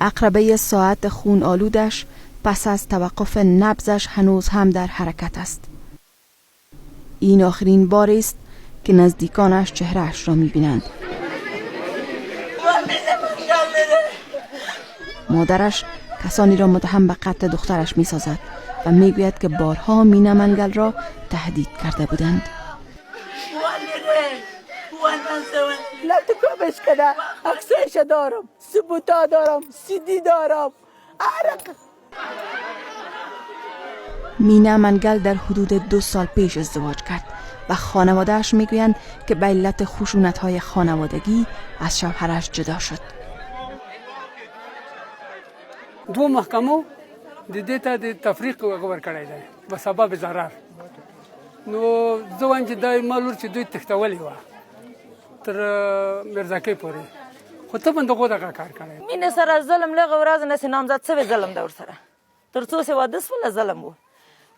عقربه ساعت خون آلودش پس از توقف نبضش هنوز هم در حرکت است. این آخرین بار است که نزدیکانش چهرهش را می‌بینند. مادرش کسانی را متهم به قتل دخترش می‌سازد و می‌گوید که بارها مینا منگل را تهدید کرده بودند. لطفش کنه، عکسش دارم، ثبوتا دارم، سیدی دارم. مینا منگل در حدود 2 سال پیش ازدواج کرد و خانواده‌اش میگویند که به علت خشونت‌های خانوادگی از شوهرش جدا شد. دو محکمو د دې ته د تفریق ور کړی دی په سبب ضرر. نو زه وایم چې دا مالور چې دوی تښتولې وه تر مرزاکۍ پورې، خو ته بنده خو دغه کار کړی. مینې سره ظلم لږه ورځ نسې نامزد سوی ظلم ده ورسره، تر څو چې واده سوله ظلم و.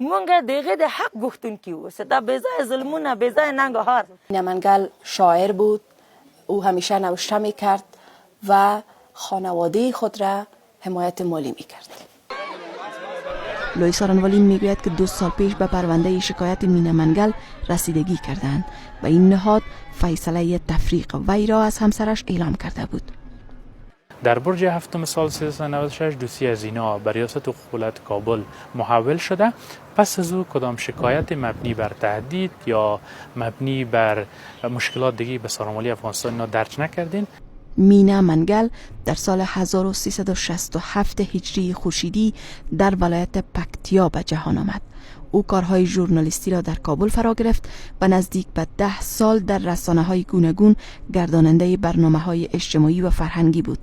مونږ د هغې د حق غوښتونکي وو، چې دا بېځایه ظلمونه، بېځایه ننګهار. مینا منگل شاعر بود، او همیشه نوشته میکرد و خانواده خود را حمایت مالی میکرد. لوئیس آرانوالین میگوید که 2 سال پیش به پرونده شکایت مینا منگل رسیدگی کردند و این نهاد فیصله تفریق وی را از همسرش اعلام کرده بود. در برج 7 سال 1396 دوسیه زینا بر ریاست حکومت کابل محول شده. پس از او کدام شکایت مبنی بر تهدید یا مبنی بر مشکلات دیگه به سارمالی افغانستان درج نکردین. مینا منگل در سال 1367 هجری خورشیدی در ولایت پکتیا به جهان آمد. او کارهای ژورنالیستی را در کابل فرا گرفت و نزدیک به 10 سال در رسانه‌های گوناگون گرداننده برنامه‌های اجتماعی و فرهنگی بود.